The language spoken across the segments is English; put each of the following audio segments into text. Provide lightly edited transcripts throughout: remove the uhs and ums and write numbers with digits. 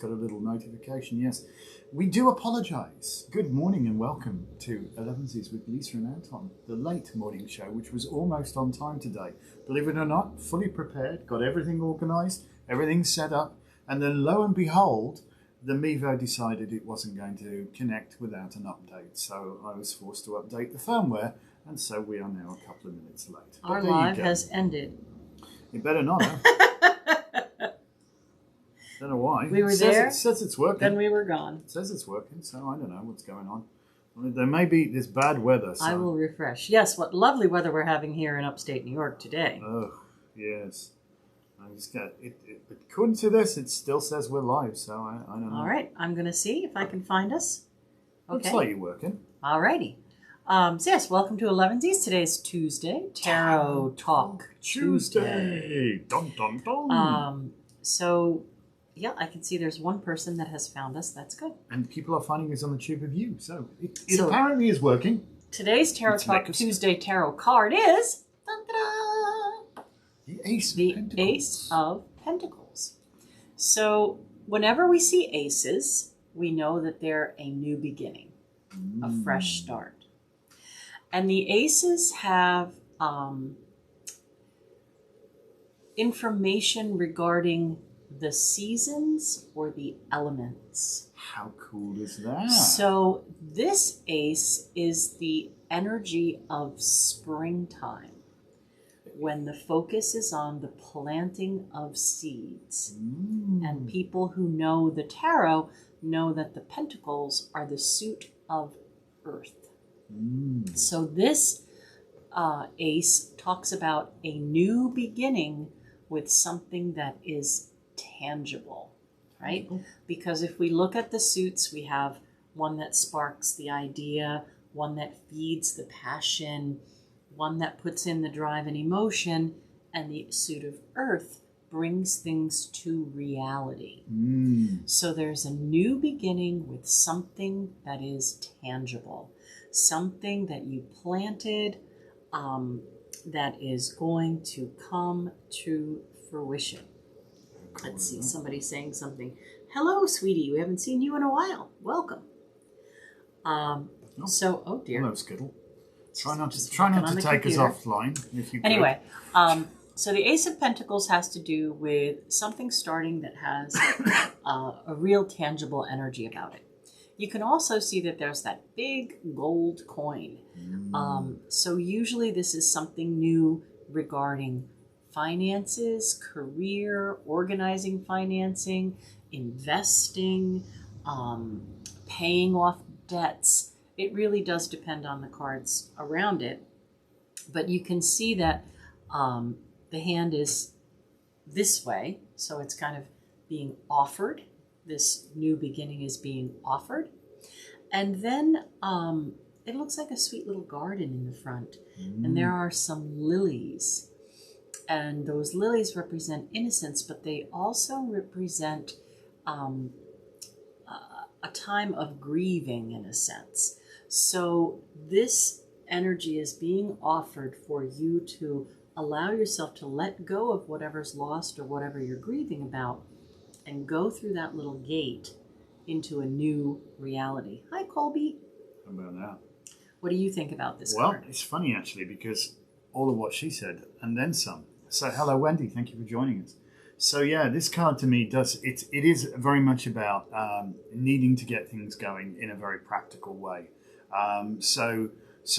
got a little notification. Yes, we do apologise. Good morning and welcome to Elevensies with Lisa and Anton, the late morning show, which was almost on time today. Believe it or not, fully prepared, got everything organised, everything set up, and then lo and behold, the Mevo decided it wasn't going to connect without an update. So I was forced to update the firmware, and so we are now a couple of minutes late. Our live has ended. You better not, huh? Don't know why. We were there. It says it's working. Then we were gone. It says it's working, so I don't know what's going on. Well, there may be this bad weather. So. I will refresh. Yes, what lovely weather we're having here in upstate New York today. Oh, yes. I just got it. According to this, it still says we're live, so I don't know. All right, I'm going to see if I can find us. Okay. Looks like you're working. All righty. So yes, welcome to Elevensies. Today's Tuesday, Tarot Talk Tuesday. Dun, dun, dun. So, yeah, I can see there's one person that has found us. That's good. And people are finding us on the tube of you, so it apparently is working. Today's Tarot Talk Tuesday tarot card is the Ace of Pentacles. Ace of Pentacles. So, whenever we see aces, we know that they're a new beginning, a fresh start. And the aces have information regarding the seasons or the elements. How cool is that? So this ace is the energy of springtime, when the focus is on the planting of seeds. And people who know the tarot know that the pentacles are the suit of earth. So this ace talks about a new beginning with something that is tangible, right? Because if we look at the suits, we have one that sparks the idea, one that feeds the passion, one that puts in the drive and emotion, and the suit of earth brings things to reality. So there's a new beginning with something that is tangible, something that you planted that is going to come to fruition. Let's see, somebody saying something. Hello, sweetie. We haven't seen you in a while. Welcome. So, oh dear. Hello, Skittle. Try not to take us offline if you could. Anyway, so the Ace of Pentacles has to do with something starting that has a real tangible energy about it. You can also see that there's that big gold coin. So usually this is something new regarding finances, career, organizing financing, investing, paying off debts. It really does depend on the cards around it. But you can see that the hand is this way, so it's kind of being offered. This new beginning is being offered. And then it looks like a sweet little garden in the front. And there are some lilies. And those lilies represent innocence, but they also represent a time of grieving in a sense. So this energy is being offered for you to allow yourself to let go of whatever's lost or whatever you're grieving about and go through that little gate into a new reality. Hi, Colby. How about that? What do you think about this card? Well, it's funny actually, because all of what she said and then some. So hello, Wendy. Thank you for joining us. So yeah, this card to me it is very much about needing to get things going in a very practical way. So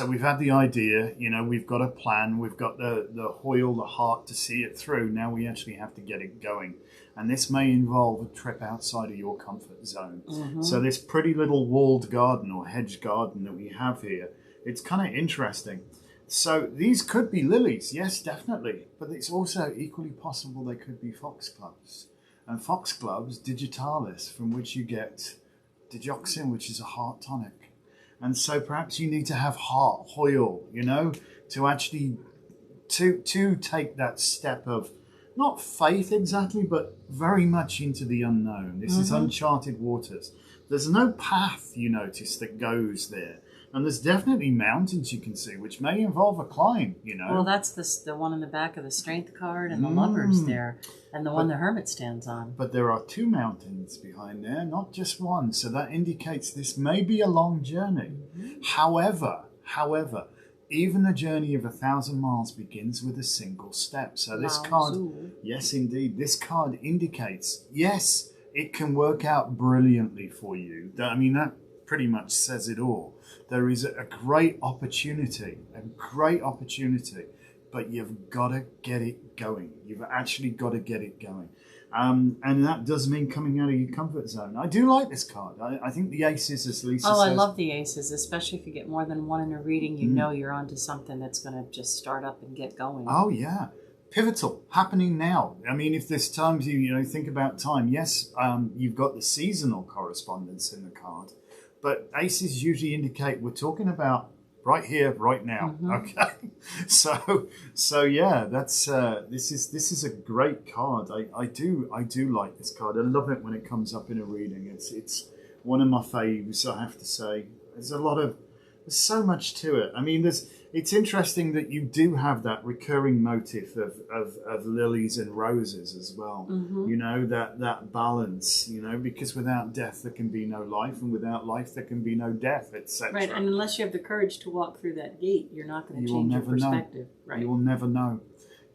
we've had the idea, we've got a plan, we've got the hoil, the heart to see it through. Now we actually have to get it going. And this may involve a trip outside of your comfort zone. So this pretty little walled garden or hedge garden that we have here, it's kind of interesting. So these could be lilies, yes, definitely. But it's also equally possible they could be foxgloves. And foxgloves, digitalis, from which you get digoxin, which is a heart tonic. And so perhaps you need to have heart hoil, to actually to take that step of not faith exactly, but very much into the unknown. This is uncharted waters. There's no path, you notice, that goes there. And there's definitely mountains you can see, which may involve a climb, you know. Well, that's the one in the back of the Strength card, and the Lovers there, and the one the Hermit stands on. But there are 2 mountains behind there, not just one. So that indicates this may be a long journey. However, even the journey of 1,000 miles begins with a single step. So this card, yes, indeed, this card indicates, yes, it can work out brilliantly for you. I mean, that pretty much says it all. There is a great opportunity, but you've got to get it going. You've actually got to get it going. And that does mean coming out of your comfort zone. I do like this card. I think the aces, as Lisa says. I love the aces, especially if you get more than one in a reading. You know you're onto something that's going to just start up and get going. Oh, yeah. Pivotal, happening now. I mean, if there's times you think about time, yes, you've got the seasonal correspondence in the card, but aces usually indicate we're talking about right here, right now. Okay, so yeah, that's this is a great card. I do like this card. I love it when it comes up in a reading. It's one of my faves, I have to say. There's so much to it. I mean, it's interesting that you do have that recurring motif of lilies and roses as well. You know, that balance, you know, because without death there can be no life, and without life there can be no death, etc. Right, and unless you have the courage to walk through that gate, you're not going to change your perspective. Right. You will never know.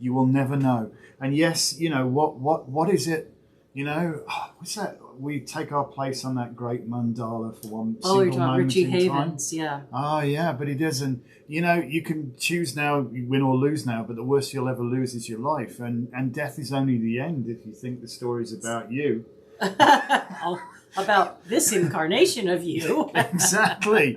You will never know. And yes, you know, what is it? You know, what's that? We take our place on that great mandala for one single you're talking moment Richie in Havens, time. yeah. Oh, yeah, but it doesn't. You know, you can choose now, you win or lose now, but the worst you'll ever lose is your life. And death is only the end if you think the story's about you. About this incarnation of you. Exactly.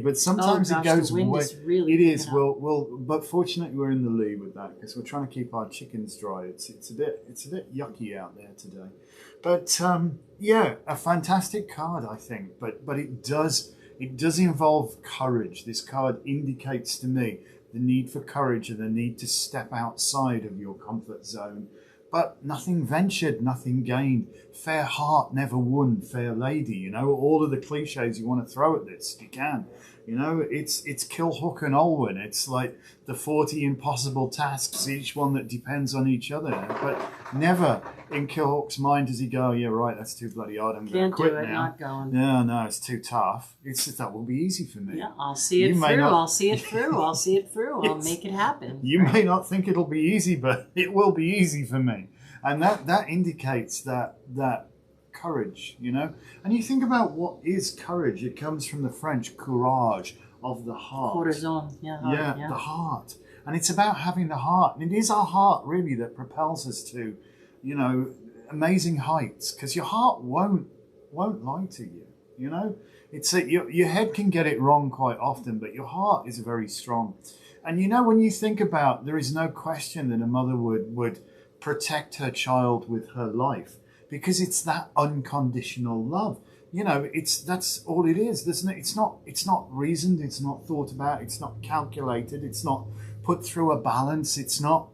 But sometimes it goes the wind way. is really It is. picking up. Well, but fortunately we're in the lead with that because we're trying to keep our chickens dry. It's a bit yucky out there today. But yeah, a fantastic card, I think. But it does involve courage. This card indicates to me the need for courage and the need to step outside of your comfort zone. But nothing ventured, nothing gained. Fair heart never won, fair lady. You know, all of the cliches you want to throw at this, you can. You know, it's Kill Hook and Olwen. It's like the 40 impossible tasks, each one that depends on each other. But never in Kill Hook's mind does he go, oh, yeah, right, that's too bloody hard. I'm going to quit Can't do it, now. not going. No, it's too tough. That will be easy for me. Yeah, I'll see it through. I'll see it through. I'll make it happen. You may not think it'll be easy, but it will be easy for me. And that indicates that courage, you know. And you think about what is courage. It comes from the French courage, of the heart. Corazon, yeah. The heart. And it's about having the heart. And it is our heart, really, that propels us to, you know, amazing heights. Because your heart won't lie to you, you know. It's your head can get it wrong quite often, but your heart is very strong. And, you know, when you think about, there is no question that a mother would protect her child with her life, because it's that unconditional love. You know, that's all it is. It's not reasoned, it's not thought about, it's not calculated, it's not put through a balance, it's not,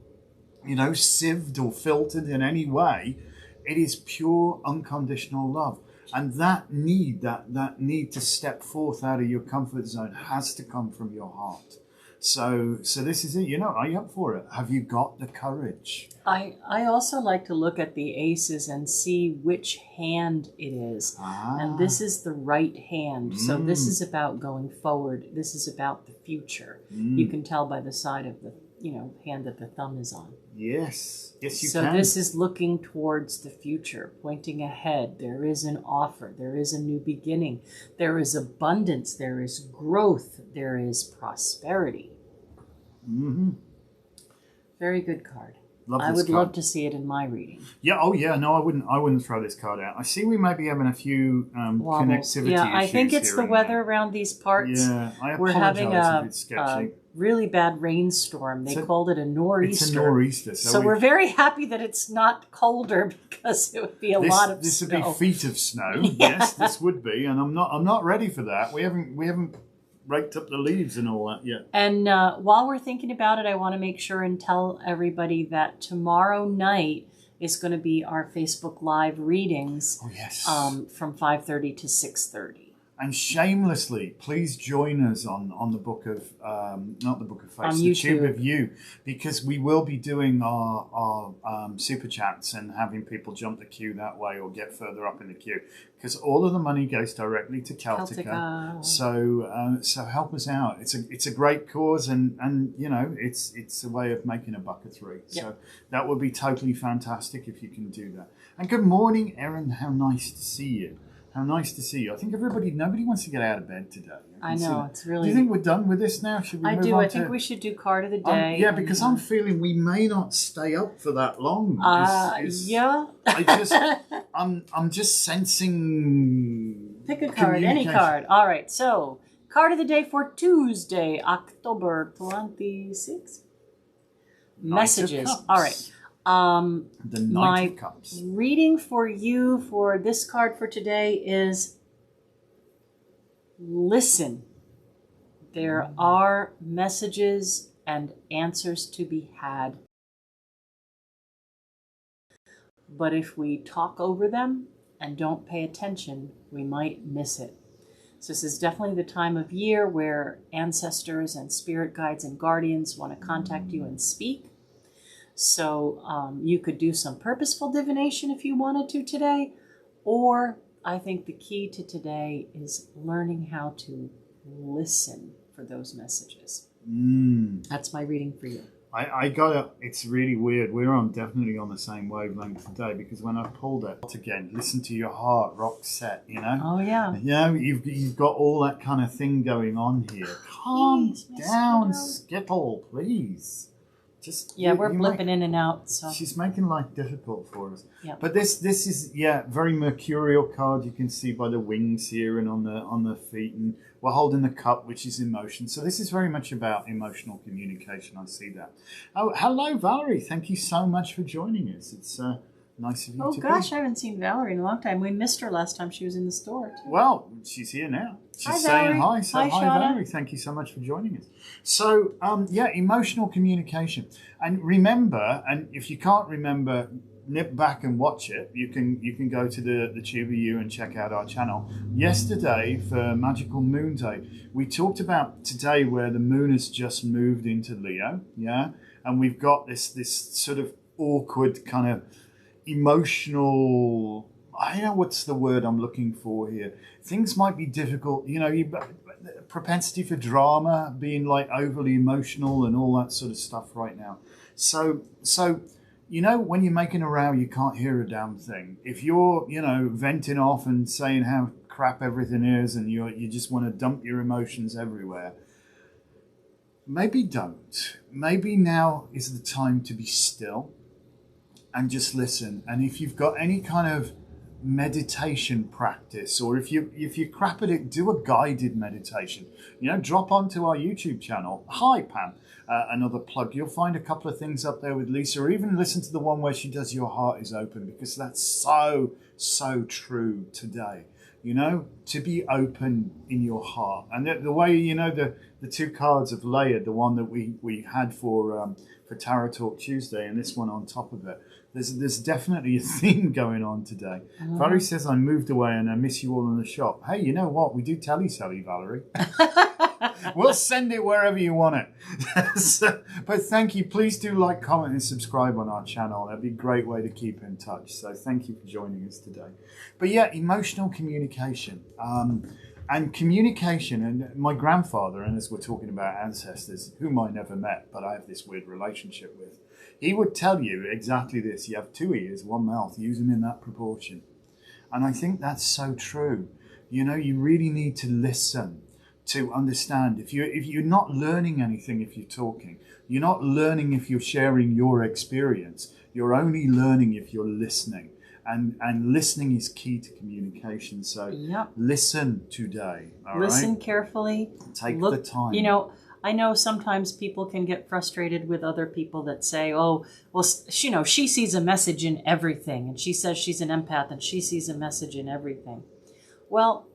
you know, sieved or filtered in any way. It is pure unconditional love. And that need to step forth out of your comfort zone has to come from your heart. So this is it. You know, are you up for it? Have you got the courage? I also like to look at the aces and see which hand it is. And this is the right hand. So this is about going forward. This is about the future. You can tell by the side of the, you know, hand that the thumb is on. Yes, you can. So this is looking towards the future, pointing ahead. There is an offer. There is a new beginning. There is abundance. There is growth. There is prosperity. Very good card. I would love to see it in my reading. Yeah. Oh, yeah. No, I wouldn't throw this card out. I see we may be having a few connectivity issues. I think it's the weather around these parts. Yeah, I apologize. We're having if it's sketchy. Really bad rainstorm. They called it a nor'easter. It's a nor'easter. So we're very happy that it's not colder, because it would be a lot of this snow. This would be feet of snow. Yeah. Yes, this would be, and I'm not ready for that. We haven't raked up the leaves and all that yet. And while we're thinking about it, I want to make sure and tell everybody that tomorrow night is going to be our Facebook Live readings. Oh, yes. From 5:30 to 6:30. And shamelessly, please join us on the Book of, not the Book of Face, On the YouTube. Tube of You, because we will be doing our super chats and having people jump the queue that way or get further up in the queue, because all of the money goes directly to Celtica. So help us out. It's a great cause, and you know it's a way of making $1.03. Yep. So that would be totally fantastic if you can do that. And good morning, Erin. How nice to see you. How nice to see you. I think nobody wants to get out of bed today. I know, it's really... Do you think we're done with this now? Should we move on? I think we should do card of the day. Yeah, because I'm feeling we may not stay up for that long. Yeah. I'm just sensing... Pick a card, any card. All right, so card of the day for Tuesday, October 26th. Messages. All right. The Knight of Cups. Reading for you for this card for today is listen. There are messages and answers to be had. But if we talk over them and don't pay attention, we might miss it. So this is definitely the time of year where ancestors and spirit guides and guardians want to contact you and speak. So you could do some purposeful divination if you wanted to today, or I think the key to today is learning how to listen for those messages. That's my reading for you. I got it. It's really weird. We're definitely on the same wavelength today, because when I pulled it again, listen to your heart, rock set, you know? Oh, yeah. You know, you've got all that kind of thing going on here. Calm down, Skittle, please. We're blipping in and out. So she's making life difficult for us. Yeah. But this is very mercurial card. You can see by the wings here and on the feet, and we're holding the cup, which is emotion. So this is very much about emotional communication. I see that. Oh, hello, Valerie. Thank you so much for joining us. It's nice of you. Oh gosh, I haven't seen Valerie in a long time. We missed her last time she was in the store too. Well, she's here now. She's saying hi. So hi, Valerie. Thank you so much for joining us. So, emotional communication. And remember, and if you can't remember, nip back and watch it. You can go to the Tube of You and check out our channel. Yesterday, for Magical Moon Day, we talked about today where the moon has just moved into Leo, and we've got this sort of awkward kind of emotional, I don't know what's the word I'm looking for here. Things might be difficult, propensity for drama, being like overly emotional and all that sort of stuff right now. So when you're making a row, you can't hear a damn thing. If you're, venting off and saying how crap everything is, and you just want to dump your emotions everywhere, maybe don't. Maybe now is the time to be still and just listen. And if you've got any kind of meditation practice, or if you're crap at it, do a guided meditation. Drop onto our YouTube channel. Hi, Pam. Another plug. You'll find a couple of things up there with Lisa, or even listen to the one where she does Your Heart is Open, because that's so true today. To be open in your heart. And the way, the two cards have layered, the one that we had for Tarot Talk Tuesday, and this one on top of it. There's definitely a theme going on today. Valerie says, I moved away and I miss you all in the shop. Hey, you know what? We do telly, Valerie. We'll send it wherever you want it. But thank you. Please do like, comment, and subscribe on our channel. That'd be a great way to keep in touch. So thank you for joining us today. But emotional communication. And communication, and my grandfather, and as we're talking about ancestors, whom I never met, but I have this weird relationship with, he would tell you exactly this. You have two ears, one mouth, use them in that proportion. And I think that's so true. You really need to listen to understand. If you're not learning anything if you're talking, you're not learning if you're sharing your experience, you're only learning if you're listening. And listening is key to communication. So listen today. Listen carefully. Take the time. I know sometimes people can get frustrated with other people that say, oh, well, she sees a message in everything. And she says she's an empath and she sees a message in everything. Well,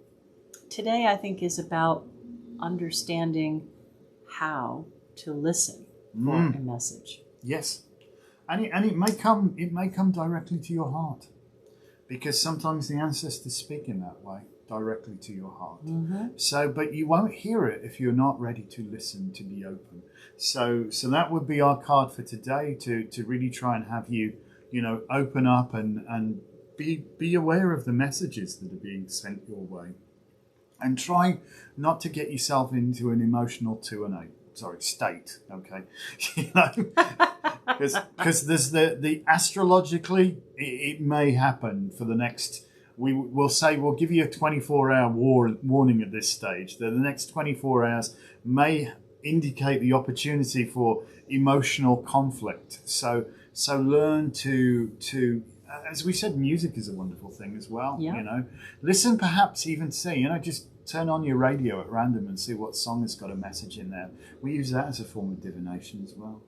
today I think is about understanding how to listen for a message. Yes. And it may come directly to your heart. Because sometimes the ancestors speak in that way. directly to your heart. Mm-hmm. So, but you won't hear it if you're not ready to listen, to be open. So that would be our card for today, to really try and have you, open up and be aware of the messages that are being sent your way, and try not to get yourself into an emotional state. Okay, because there's the astrologically it may happen for the next. We'll give you a 24-hour warning at this stage. That the next 24 hours may indicate the opportunity for emotional conflict. So learn to as we said, music is a wonderful thing as well. Yeah. Listen, perhaps even see. Just turn on your radio at random and see what song has got a message in there. We use that as a form of divination as well.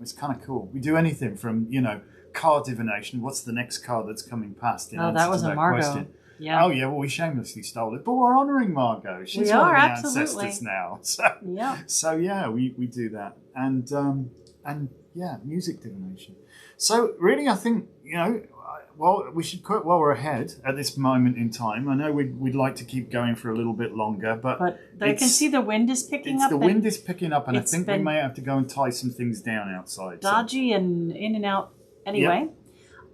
It's kind of cool. We do anything from card divination. What's the next card that's coming past? That was a Margot. Question. Yeah. Oh yeah. Well, we shamelessly stole it, but we're honouring Margot. She's one of the ancestors now. So yeah, we do that, and yeah, music divination. So really, I think we should quit while we're ahead at this moment in time. I know we'd like to keep going for a little bit longer, but I can see the wind is picking up. The wind is picking up, and I think we may have to go and tie some things down outside. Dodgy and in and out anyway.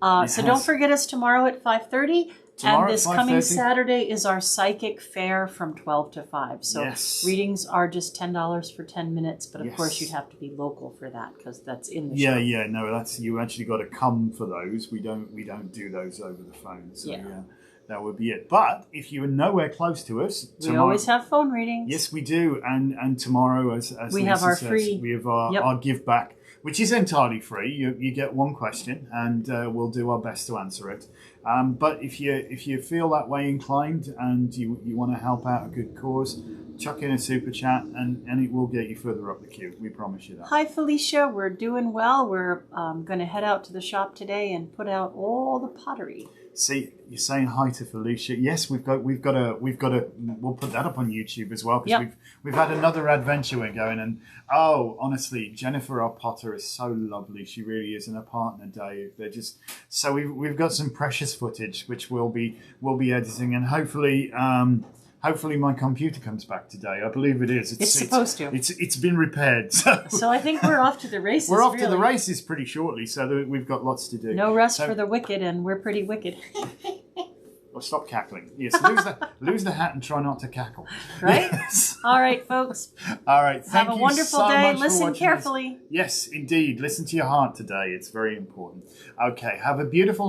Yep. So don't forget us tomorrow at 5:30. And this coming Saturday is our psychic fair from 12 to 5. So readings are just $10 for 10 minutes. But of course, you'd have to be local for that because that's in the show. Yeah. No, that's you actually got to come for those. We don't do those over the phone. So yeah, that would be it. But if you are nowhere close to us, we always have phone readings. Yes, we do. And tomorrow, as we Lisa have our says, free. We have our give back, which is entirely free. You get one question, and we'll do our best to answer it. But if you feel that way inclined and you want to help out a good cause, chuck in a super chat and it will get you further up the queue. We promise you that. Hi Felicia, we're doing well. We're going to head out to the shop today and put out all the pottery. See, you're saying hi to Felicia. Yes, we'll put that up on YouTube as well because we've had another adventure we're going, and honestly, Jennifer, our potter, is so lovely. She really is, and her partner Dave. They're just so we've got some precious footage which we'll be editing, and hopefully my computer comes back today. I believe it is. It's supposed to. It's been repaired. So I think we're off to the races. We're off to the races pretty shortly, so we've got lots to do. No rest for the wicked, and we're pretty wicked. Well, stop cackling. Yes, lose the hat and try not to cackle. Right? Yes. All right, folks. All right. Have a wonderful day. Listen carefully. Yes, indeed. Listen to your heart today. It's very important. Okay. Have a beautiful